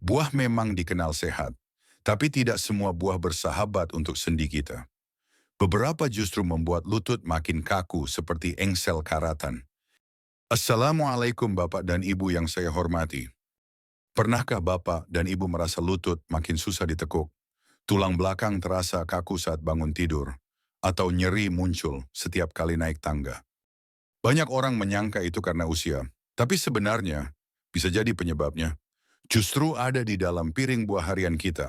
Buah memang dikenal sehat, tapi tidak semua buah bersahabat untuk sendi kita. Beberapa justru membuat lutut makin kaku seperti engsel karatan. Assalamualaikum Bapak dan Ibu yang saya hormati. Pernahkah Bapak dan Ibu merasa lutut makin susah ditekuk, tulang belakang terasa kaku saat bangun tidur, atau nyeri muncul setiap kali naik tangga? Banyak orang menyangka itu karena usia, tapi sebenarnya bisa jadi penyebabnya justru ada di dalam piring buah harian kita.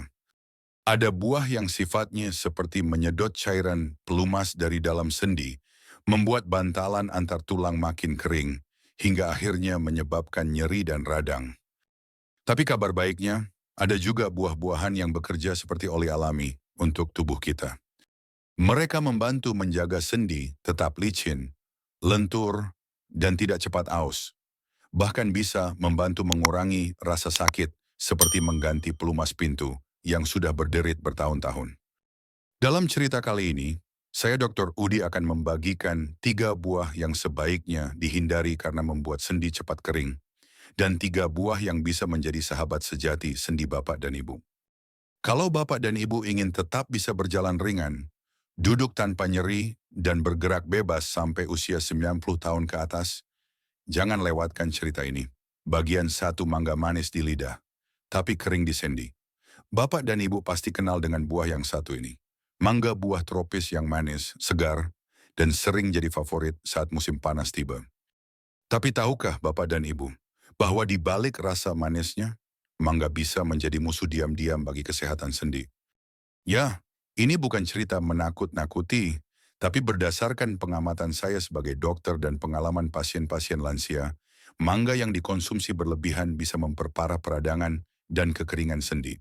Ada buah yang sifatnya seperti menyedot cairan pelumas dari dalam sendi, membuat bantalan antar tulang makin kering, hingga akhirnya menyebabkan nyeri dan radang. Tapi kabar baiknya, ada juga buah-buahan yang bekerja seperti oli alami untuk tubuh kita. Mereka membantu menjaga sendi tetap licin, lentur, dan tidak cepat aus. Bahkan bisa membantu mengurangi rasa sakit seperti mengganti pelumas pintu yang sudah berderit bertahun-tahun. Dalam cerita kali ini, saya Dr. Udi akan membagikan 3 buah yang sebaiknya dihindari karena membuat sendi cepat kering, dan 3 buah yang bisa menjadi sahabat sejati sendi Bapak dan Ibu. Kalau Bapak dan Ibu ingin tetap bisa berjalan ringan, duduk tanpa nyeri, dan bergerak bebas sampai usia 90 tahun ke atas, jangan lewatkan cerita ini. Bagian satu mangga manis di lidah, tapi kering di sendi. Bapak dan Ibu pasti kenal dengan buah yang satu ini. Mangga buah tropis yang manis, segar, dan sering jadi favorit saat musim panas tiba. Tapi tahukah Bapak dan Ibu, bahwa di balik rasa manisnya, mangga bisa menjadi musuh diam-diam bagi kesehatan sendi? Ya, ini bukan cerita menakut-nakuti, tapi berdasarkan pengamatan saya sebagai dokter dan pengalaman pasien-pasien lansia, mangga yang dikonsumsi berlebihan bisa memperparah peradangan dan kekeringan sendi.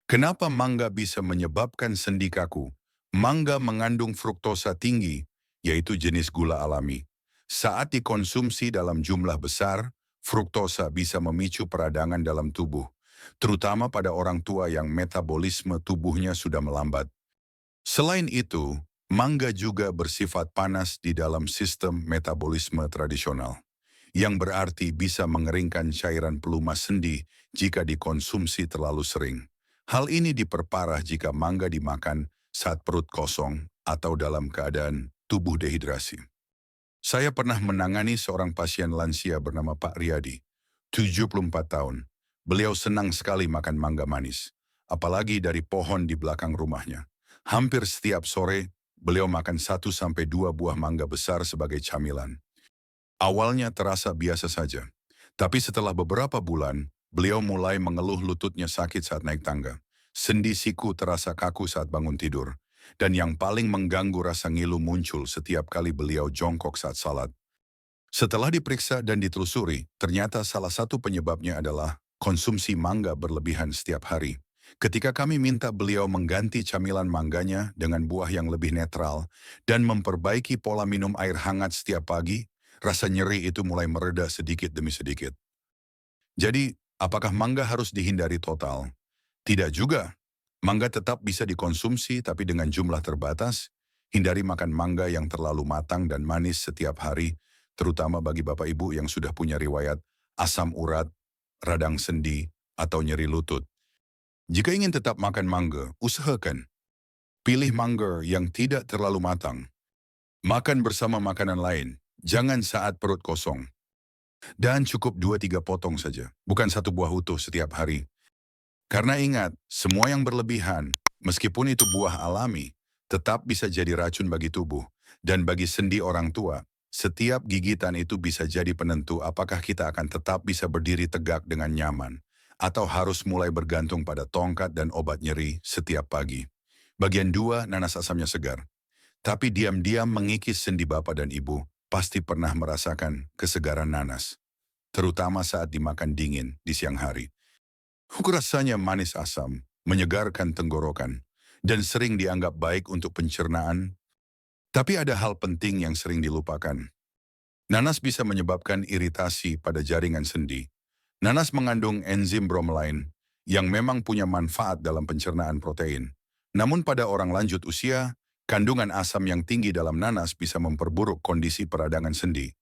Kenapa mangga bisa menyebabkan sendi kaku? Mangga mengandung fruktosa tinggi, yaitu jenis gula alami. Saat dikonsumsi dalam jumlah besar, fruktosa bisa memicu peradangan dalam tubuh, terutama pada orang tua yang metabolisme tubuhnya sudah melambat. Selain itu, mangga juga bersifat panas di dalam sistem metabolisme tradisional, yang berarti bisa mengeringkan cairan pelumas sendi jika dikonsumsi terlalu sering. Hal ini diperparah jika mangga dimakan saat perut kosong atau dalam keadaan tubuh dehidrasi. Saya pernah menangani seorang pasien lansia bernama Pak Riyadi, 74 tahun. Beliau senang sekali makan mangga manis, apalagi dari pohon di belakang rumahnya. Hampir setiap sore, beliau makan 1 sampai 2 buah mangga besar sebagai camilan. Awalnya terasa biasa saja, tapi setelah beberapa bulan, beliau mulai mengeluh lututnya sakit saat naik tangga. Sendi siku terasa kaku saat bangun tidur, dan yang paling mengganggu rasa ngilu muncul setiap kali beliau jongkok saat salat. Setelah diperiksa dan ditelusuri, ternyata salah satu penyebabnya adalah konsumsi mangga berlebihan setiap hari. Ketika kami minta beliau mengganti camilan mangganya dengan buah yang lebih netral dan memperbaiki pola minum air hangat setiap pagi, rasa nyeri itu mulai mereda sedikit demi sedikit. Jadi, apakah mangga harus dihindari total? Tidak juga. Mangga tetap bisa dikonsumsi tapi dengan jumlah terbatas. Hindari makan mangga yang terlalu matang dan manis setiap hari, terutama bagi Bapak Ibu yang sudah punya riwayat asam urat, radang sendi, atau nyeri lutut. Jika ingin tetap makan mangga, usahakan pilih mangga yang tidak terlalu matang. Makan bersama makanan lain, jangan saat perut kosong. Dan cukup 2-3 potong saja, bukan satu buah utuh setiap hari. Karena ingat, semua yang berlebihan, meskipun itu buah alami, tetap bisa jadi racun bagi tubuh. Dan bagi sendi orang tua, setiap gigitan itu bisa jadi penentu apakah kita akan tetap bisa berdiri tegak dengan nyaman, atau harus mulai bergantung pada tongkat dan obat nyeri setiap pagi. Bagian 2, nanas asamnya segar. Tapi diam-diam mengikis sendi Bapak dan Ibu, pasti pernah merasakan kesegaran nanas. Terutama saat dimakan dingin di siang hari. Rasanya manis asam, menyegarkan tenggorokan, dan sering dianggap baik untuk pencernaan. Tapi ada hal penting yang sering dilupakan. Nanas bisa menyebabkan iritasi pada jaringan sendi. Nanas mengandung enzim bromelain yang memang punya manfaat dalam pencernaan protein. Namun pada orang lanjut usia, kandungan asam yang tinggi dalam nanas bisa memperburuk kondisi peradangan sendi,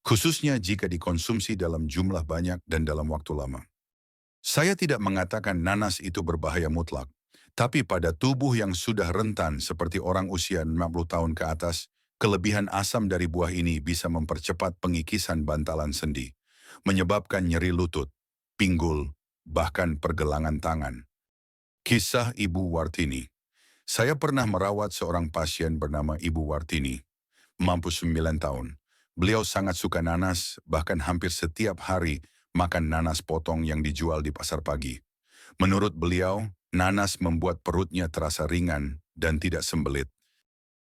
khususnya jika dikonsumsi dalam jumlah banyak dan dalam waktu lama. Saya tidak mengatakan nanas itu berbahaya mutlak, tapi pada tubuh yang sudah rentan seperti orang usia 60 tahun ke atas, kelebihan asam dari buah ini bisa mempercepat pengikisan bantalan sendi, menyebabkan nyeri lutut, pinggul, bahkan pergelangan tangan. Kisah Ibu Wartini. Saya pernah merawat seorang pasien bernama Ibu Wartini, mampu 9 tahun. Beliau sangat suka nanas, bahkan hampir setiap hari makan nanas potong yang dijual di pasar pagi. Menurut beliau, nanas membuat perutnya terasa ringan dan tidak sembelit.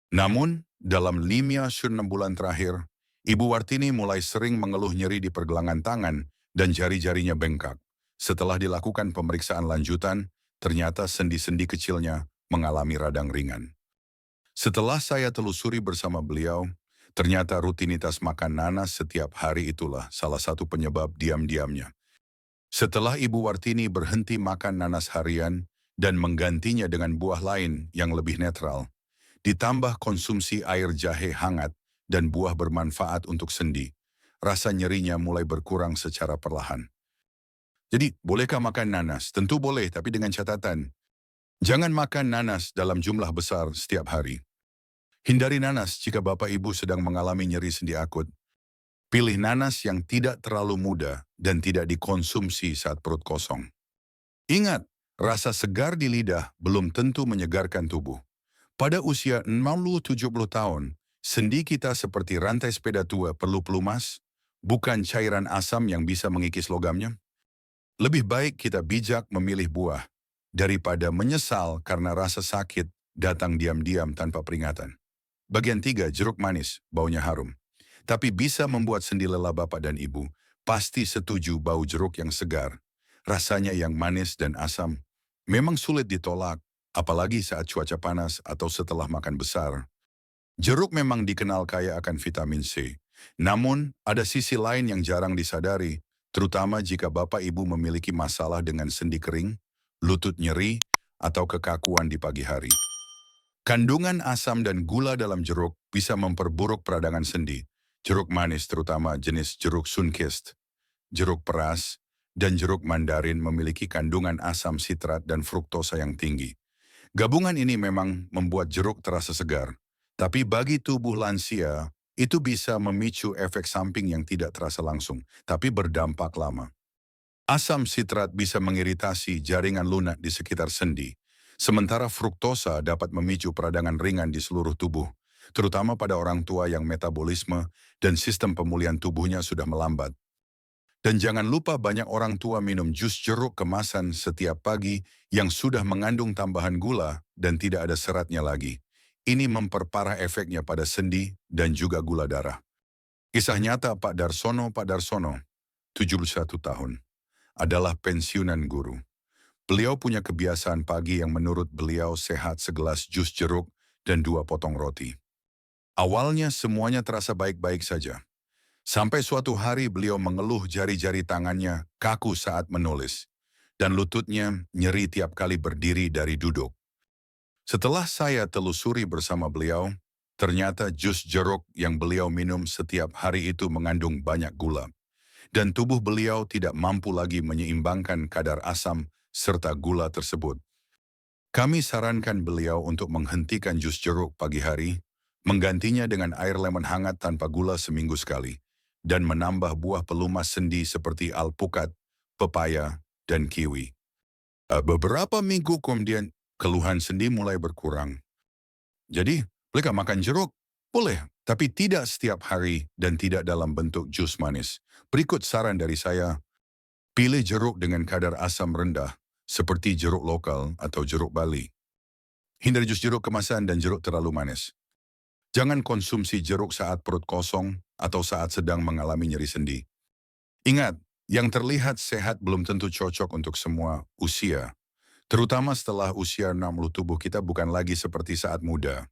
Namun, dalam 5-6 bulan terakhir, Ibu Wartini mulai sering mengeluh nyeri di pergelangan tangan dan jari-jarinya bengkak. Setelah dilakukan pemeriksaan lanjutan, ternyata sendi-sendi kecilnya mengalami radang ringan. Setelah saya telusuri bersama beliau, ternyata rutinitas makan nanas setiap hari itulah salah satu penyebab diam-diamnya. Setelah Ibu Wartini berhenti makan nanas harian dan menggantinya dengan buah lain yang lebih netral, ditambah konsumsi air jahe hangat dan buah bermanfaat untuk sendi, rasa nyerinya mulai berkurang secara perlahan. Jadi, bolehkah makan nanas? Tentu boleh, tapi dengan catatan. Jangan makan nanas dalam jumlah besar setiap hari. Hindari nanas jika Bapak Ibu sedang mengalami nyeri sendi akut. Pilih nanas yang tidak terlalu muda dan tidak dikonsumsi saat perut kosong. Ingat, rasa segar di lidah belum tentu menyegarkan tubuh. Pada usia 60-70 tahun, sendi kita seperti rantai sepeda tua perlu pelumas, bukan cairan asam yang bisa mengikis logamnya. Lebih baik kita bijak memilih buah, daripada menyesal karena rasa sakit datang diam-diam tanpa peringatan. Bagian 3, jeruk manis, baunya harum. Tapi bisa membuat sendi lelah Bapak dan Ibu, pasti setuju bau jeruk yang segar. Rasanya yang manis dan asam, memang sulit ditolak, apalagi saat cuaca panas atau setelah makan besar. Jeruk memang dikenal kaya akan vitamin C. Namun, ada sisi lain yang jarang disadari, terutama jika Bapak Ibu memiliki masalah dengan sendi kering, lutut nyeri, atau kekakuan di pagi hari. Kandungan asam dan gula dalam jeruk bisa memperburuk peradangan sendi. Jeruk manis terutama jenis jeruk sunkist, jeruk peras, dan jeruk mandarin memiliki kandungan asam sitrat dan fruktosa yang tinggi. Gabungan ini memang membuat jeruk terasa segar, tapi bagi tubuh lansia, itu bisa memicu efek samping yang tidak terasa langsung, tapi berdampak lama. Asam sitrat bisa mengiritasi jaringan lunak di sekitar sendi, sementara fruktosa dapat memicu peradangan ringan di seluruh tubuh, terutama pada orang tua yang metabolisme dan sistem pemulihan tubuhnya sudah melambat. Dan jangan lupa banyak orang tua minum jus jeruk kemasan setiap pagi yang sudah mengandung tambahan gula dan tidak ada seratnya lagi. Ini memperparah efeknya pada sendi dan juga gula darah. Kisah nyata Pak Darsono, 71 tahun, adalah pensiunan guru. Beliau punya kebiasaan pagi yang menurut beliau sehat segelas jus jeruk dan 2 potong roti. Awalnya semuanya terasa baik-baik saja. Sampai suatu hari beliau mengeluh jari-jari tangannya kaku saat menulis, dan lututnya nyeri tiap kali berdiri dari duduk. Setelah saya telusuri bersama beliau, ternyata jus jeruk yang beliau minum setiap hari itu mengandung banyak gula, dan tubuh beliau tidak mampu lagi menyeimbangkan kadar asam serta gula tersebut. Kami sarankan beliau untuk menghentikan jus jeruk pagi hari, menggantinya dengan air lemon hangat tanpa gula seminggu sekali, dan menambah buah pelumas sendi seperti alpukat, pepaya, dan kiwi. Beberapa minggu kemudian, keluhan sendi mulai berkurang. Jadi, bolehkah makan jeruk? Boleh, tapi tidak setiap hari dan tidak dalam bentuk jus manis. Berikut saran dari saya, pilih jeruk dengan kadar asam rendah, seperti jeruk lokal atau jeruk Bali. Hindari jus jeruk kemasan dan jeruk terlalu manis. Jangan konsumsi jeruk saat perut kosong atau saat sedang mengalami nyeri sendi. Ingat, yang terlihat sehat belum tentu cocok untuk semua usia. Terutama setelah usia 60 tubuh kita bukan lagi seperti saat muda.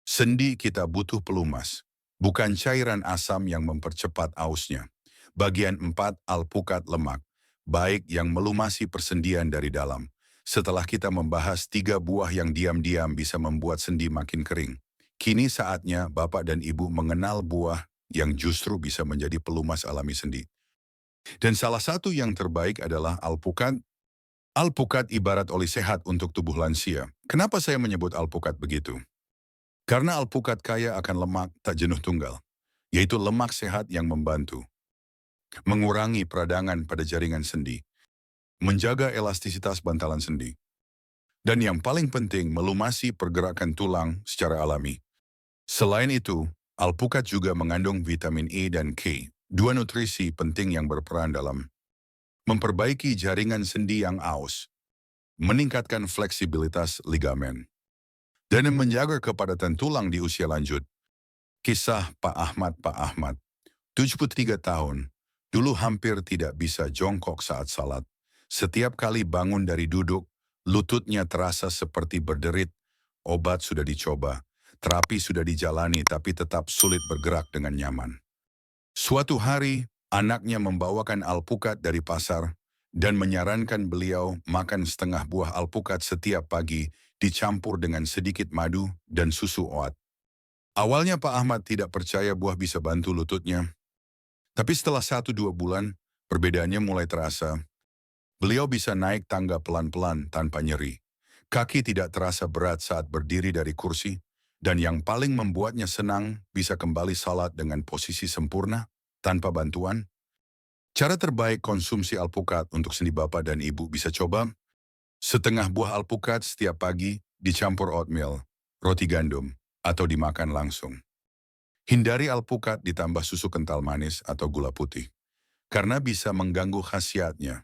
Sendi kita butuh pelumas, bukan cairan asam yang mempercepat ausnya. Bagian 4 alpukat lemak, baik yang melumasi persendian dari dalam. Setelah kita membahas 3 buah yang diam-diam bisa membuat sendi makin kering, kini saatnya Bapak dan Ibu mengenal buah yang justru bisa menjadi pelumas alami sendi. Dan salah satu yang terbaik adalah alpukat. Alpukat ibarat oli sehat untuk tubuh lansia. Kenapa saya menyebut alpukat begitu? Karena alpukat kaya akan lemak tak jenuh tunggal, yaitu lemak sehat yang membantu mengurangi peradangan pada jaringan sendi, menjaga elastisitas bantalan sendi, dan yang paling penting melumasi pergerakan tulang secara alami. Selain itu, alpukat juga mengandung vitamin E dan K, dua nutrisi penting yang berperan dalam memperbaiki jaringan sendi yang aus, meningkatkan fleksibilitas ligamen, dan menjaga kepadatan tulang di usia lanjut. Kisah Pak Ahmad, 73 tahun, dulu hampir tidak bisa jongkok saat salat. Setiap kali bangun dari duduk, lututnya terasa seperti berderit. Obat sudah dicoba, terapi sudah dijalani tapi tetap sulit bergerak dengan nyaman. Suatu hari, anaknya membawakan alpukat dari pasar dan menyarankan beliau makan setengah buah alpukat setiap pagi dicampur dengan sedikit madu dan susu oat. Awalnya Pak Ahmad tidak percaya buah bisa bantu lututnya, tapi setelah 1-2 bulan, perbedaannya mulai terasa. Beliau bisa naik tangga pelan-pelan tanpa nyeri. Kaki tidak terasa berat saat berdiri dari kursi, dan yang paling membuatnya senang bisa kembali salat dengan posisi sempurna, tanpa bantuan. Cara terbaik konsumsi alpukat untuk sendi bapak dan ibu bisa coba setengah buah alpukat setiap pagi dicampur oatmeal, roti gandum, atau dimakan langsung. Hindari alpukat ditambah susu kental manis atau gula putih, karena bisa mengganggu khasiatnya.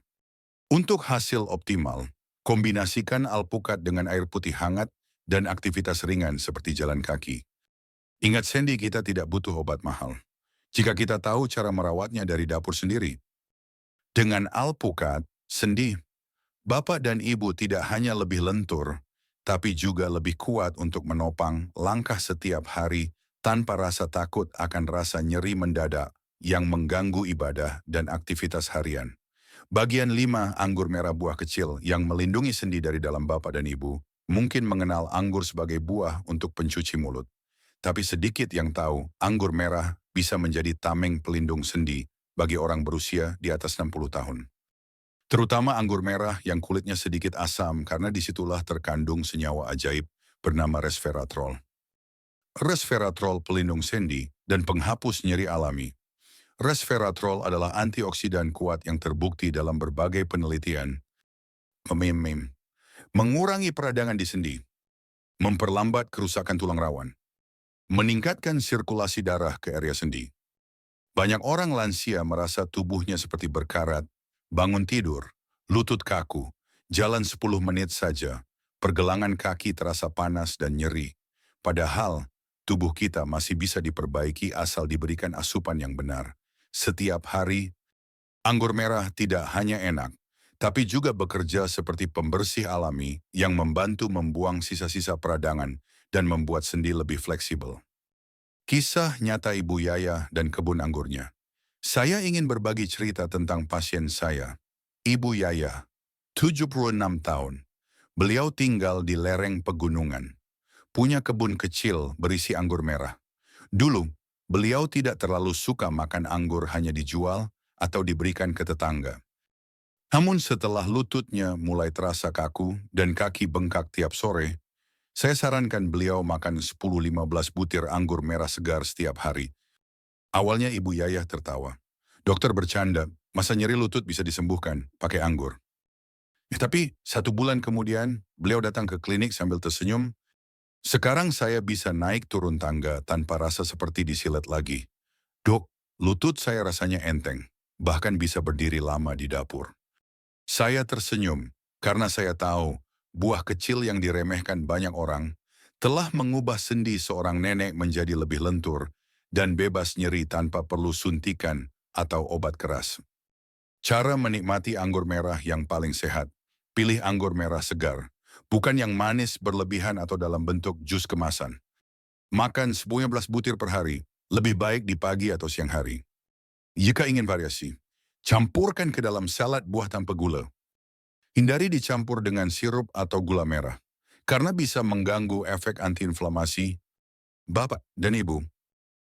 Untuk hasil optimal, kombinasikan alpukat dengan air putih hangat dan aktivitas ringan seperti jalan kaki. Ingat sendi kita tidak butuh obat mahal. Jika kita tahu cara merawatnya dari dapur sendiri. Dengan alpukat, sendi, bapak dan ibu tidak hanya lebih lentur, tapi juga lebih kuat untuk menopang langkah setiap hari tanpa rasa takut akan rasa nyeri mendadak yang mengganggu ibadah dan aktivitas harian. Bagian 5 anggur merah buah kecil yang melindungi sendi dari dalam bapak dan ibu mungkin mengenal anggur sebagai buah untuk pencuci mulut. Tapi sedikit yang tahu, anggur merah bisa menjadi tameng pelindung sendi bagi orang berusia di atas 60 tahun. Terutama anggur merah yang kulitnya sedikit asam karena disitulah terkandung senyawa ajaib bernama resveratrol. Resveratrol pelindung sendi dan penghapus nyeri alami. Resveratrol adalah antioksidan kuat yang terbukti dalam berbagai penelitian. Mengurangi peradangan di sendi, memperlambat kerusakan tulang rawan, meningkatkan sirkulasi darah ke area sendi. Banyak orang lansia merasa tubuhnya seperti berkarat, bangun tidur, lutut kaku, jalan 10 menit saja, pergelangan kaki terasa panas dan nyeri. Padahal, tubuh kita masih bisa diperbaiki asal diberikan asupan yang benar. Setiap hari, anggur merah tidak hanya enak, tapi juga bekerja seperti pembersih alami yang membantu membuang sisa-sisa peradangan dan membuat sendi lebih fleksibel. Kisah nyata Ibu Yaya dan kebun anggurnya. Saya ingin berbagi cerita tentang pasien saya, Ibu Yaya, 76 tahun. Beliau tinggal di lereng pegunungan. Punya kebun kecil berisi anggur merah. Dulu, beliau tidak terlalu suka makan anggur hanya dijual atau diberikan ke tetangga. Namun setelah lututnya mulai terasa kaku dan kaki bengkak tiap sore, saya sarankan beliau makan 10-15 butir anggur merah segar setiap hari. Awalnya Ibu Yayah tertawa. Dokter bercanda, masa nyeri lutut bisa disembuhkan pakai anggur. Tapi 1 bulan kemudian, beliau datang ke klinik sambil tersenyum. Sekarang saya bisa naik turun tangga tanpa rasa seperti disilet lagi. Dok, lutut saya rasanya enteng, bahkan bisa berdiri lama di dapur. Saya tersenyum, karena saya tahu buah kecil yang diremehkan banyak orang telah mengubah sendi seorang nenek menjadi lebih lentur dan bebas nyeri tanpa perlu suntikan atau obat keras. Cara menikmati anggur merah yang paling sehat. Pilih anggur merah segar, bukan yang manis berlebihan atau dalam bentuk jus kemasan. Makan 10-15 butir per hari, lebih baik di pagi atau siang hari. Jika ingin variasi, campurkan ke dalam salad buah tanpa gula. Hindari dicampur dengan sirup atau gula merah, karena bisa mengganggu efek antiinflamasi. Bapak dan Ibu,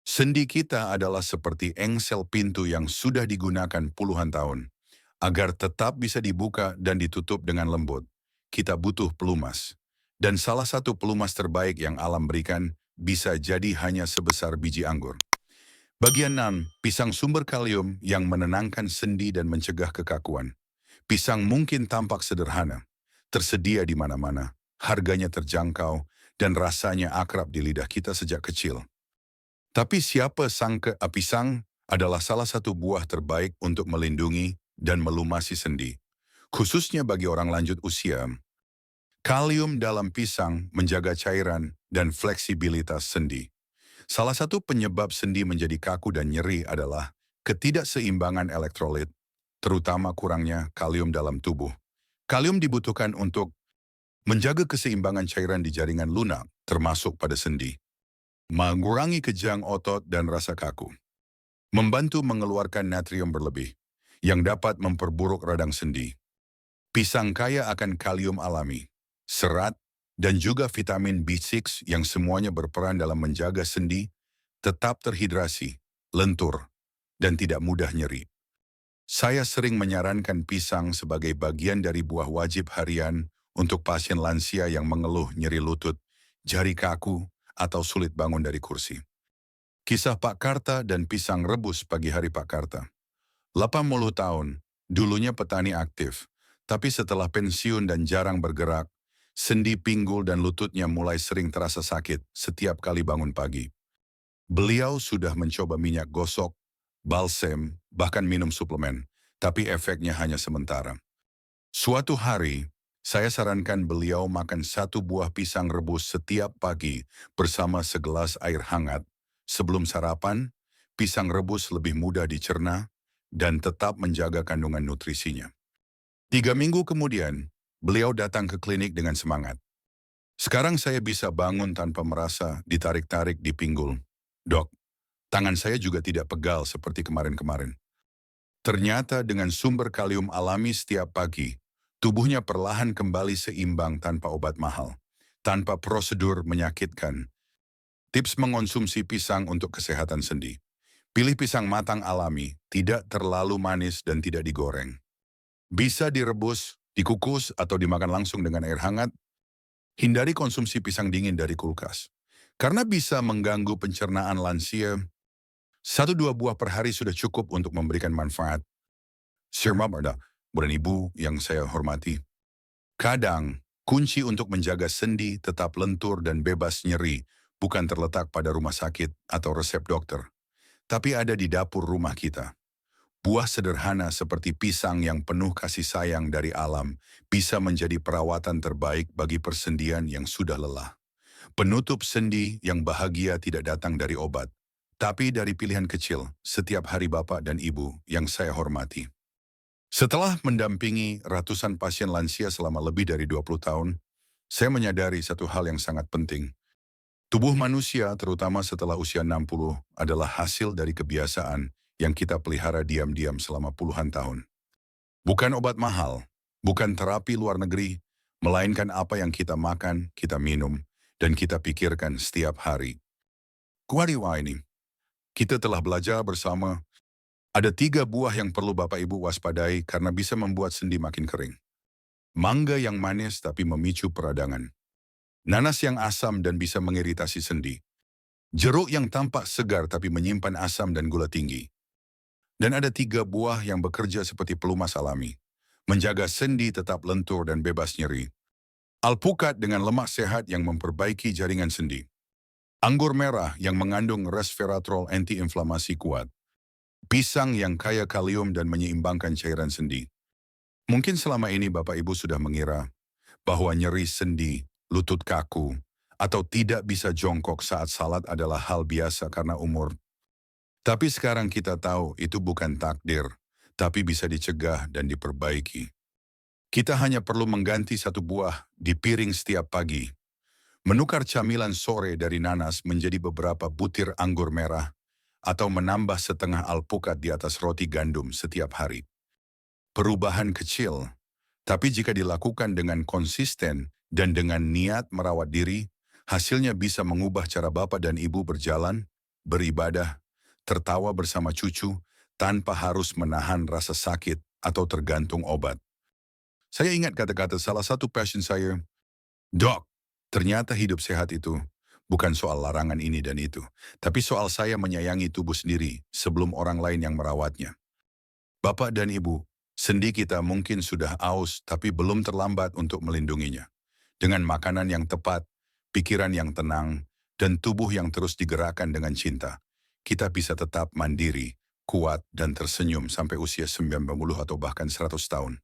Sendi kita adalah seperti engsel pintu yang sudah digunakan puluhan tahun. Agar tetap bisa dibuka dan ditutup dengan lembut, kita butuh pelumas. Dan salah satu pelumas terbaik yang alam berikan bisa jadi hanya sebesar biji anggur. Bagian 6, pisang sumber kalium yang menenangkan sendi dan mencegah kekakuan. Pisang mungkin tampak sederhana, tersedia di mana-mana, harganya terjangkau, dan rasanya akrab di lidah kita sejak kecil. Tapi siapa sangka pisang adalah salah satu buah terbaik untuk melindungi dan melumasi sendi. Khususnya bagi orang lanjut usia, kalium dalam pisang menjaga cairan dan fleksibilitas sendi. Salah satu penyebab sendi menjadi kaku dan nyeri adalah ketidakseimbangan elektrolit, terutama kurangnya kalium dalam tubuh. Kalium dibutuhkan untuk menjaga keseimbangan cairan di jaringan lunak, termasuk pada sendi. Mengurangi kejang otot dan rasa kaku. Membantu mengeluarkan natrium berlebih, yang dapat memperburuk radang sendi. Pisang kaya akan kalium alami, serat, dan juga vitamin B6 yang semuanya berperan dalam menjaga sendi tetap terhidrasi, lentur, dan tidak mudah nyeri. Saya sering menyarankan pisang sebagai bagian dari buah wajib harian untuk pasien lansia yang mengeluh nyeri lutut, jari kaku, atau sulit bangun dari kursi. Kisah Pak Karta dan pisang rebus pagi hari Pak Karta. 80 tahun, dulunya petani aktif, tapi setelah pensiun dan jarang bergerak, sendi pinggul dan lututnya mulai sering terasa sakit setiap kali bangun pagi. Beliau sudah mencoba minyak gosok, balsem, bahkan minum suplemen, tapi efeknya hanya sementara. Suatu hari, saya sarankan beliau makan satu buah pisang rebus setiap pagi bersama segelas air hangat. Sebelum sarapan, pisang rebus lebih mudah dicerna dan tetap menjaga kandungan nutrisinya. 3 minggu kemudian, beliau datang ke klinik dengan semangat. Sekarang saya bisa bangun tanpa merasa ditarik-tarik di pinggul. Dok, tangan saya juga tidak pegal seperti kemarin-kemarin. Ternyata dengan sumber kalium alami setiap pagi, tubuhnya perlahan kembali seimbang tanpa obat mahal, tanpa prosedur menyakitkan. Tips mengonsumsi pisang untuk kesehatan sendi. Pilih pisang matang alami, tidak terlalu manis dan tidak digoreng. Bisa direbus, dikukus, atau dimakan langsung dengan air hangat. Hindari konsumsi pisang dingin dari kulkas. Karena bisa mengganggu pencernaan lansia, 1-2 buah per hari sudah cukup untuk memberikan manfaat. Sir Mabarda, dan Ibu yang saya hormati. Kadang, kunci untuk menjaga sendi tetap lentur dan bebas nyeri bukan terletak pada rumah sakit atau resep dokter, tapi ada di dapur rumah kita. Buah sederhana seperti pisang yang penuh kasih sayang dari alam bisa menjadi perawatan terbaik bagi persendian yang sudah lelah. Penutup sendi yang bahagia tidak datang dari obat, tapi dari pilihan kecil setiap hari Bapak dan Ibu yang saya hormati. Setelah mendampingi ratusan pasien lansia selama lebih dari 20 tahun, saya menyadari satu hal yang sangat penting. Tubuh manusia, terutama setelah usia 60, adalah hasil dari kebiasaan yang kita pelihara diam-diam selama puluhan tahun. Bukan obat mahal, bukan terapi luar negeri, melainkan apa yang kita makan, kita minum, dan kita pikirkan setiap hari. Kuariwa ini, kita telah belajar bersama. Ada 3 buah yang perlu Bapak Ibu waspadai karena bisa membuat sendi makin kering. Mangga yang manis tapi memicu peradangan. Nanas yang asam dan bisa mengiritasi sendi. Jeruk yang tampak segar tapi menyimpan asam dan gula tinggi. Dan ada 3 buah yang bekerja seperti pelumas alami. Menjaga sendi tetap lentur dan bebas nyeri. Alpukat dengan lemak sehat yang memperbaiki jaringan sendi. Anggur merah yang mengandung resveratrol antiinflamasi kuat. Pisang yang kaya kalium dan menyeimbangkan cairan sendi. Mungkin selama ini Bapak Ibu sudah mengira bahwa nyeri sendi, lutut kaku, atau tidak bisa jongkok saat salat adalah hal biasa karena umur. Tapi sekarang kita tahu itu bukan takdir, tapi bisa dicegah dan diperbaiki. Kita hanya perlu mengganti 1 buah di piring setiap pagi. Menukar camilan sore dari nanas menjadi beberapa butir anggur merah, atau menambah setengah alpukat di atas roti gandum setiap hari. Perubahan kecil, tapi jika dilakukan dengan konsisten dan dengan niat merawat diri, hasilnya bisa mengubah cara Bapak dan Ibu berjalan beribadah, tertawa bersama cucu, tanpa harus menahan rasa sakit atau tergantung obat. Saya ingat kata-kata salah satu pasien saya, "Dok, ternyata hidup sehat itu bukan soal larangan ini dan itu, tapi soal saya menyayangi tubuh sendiri sebelum orang lain yang merawatnya." Bapak dan Ibu, sendi kita mungkin sudah aus tapi belum terlambat untuk melindunginya. Dengan makanan yang tepat, pikiran yang tenang, dan tubuh yang terus digerakkan dengan cinta, kita bisa tetap mandiri, kuat, dan tersenyum sampai usia 90 atau bahkan 100 tahun.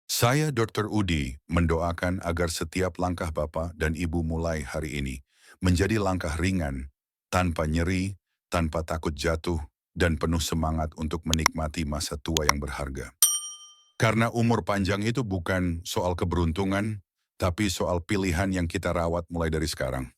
Saya, Dr. Udi, mendoakan agar setiap langkah Bapak dan Ibu mulai hari ini menjadi langkah ringan, tanpa nyeri, tanpa takut jatuh, dan penuh semangat untuk menikmati masa tua yang berharga. Karena umur panjang itu bukan soal keberuntungan, tapi soal pilihan yang kita rawat mulai dari sekarang.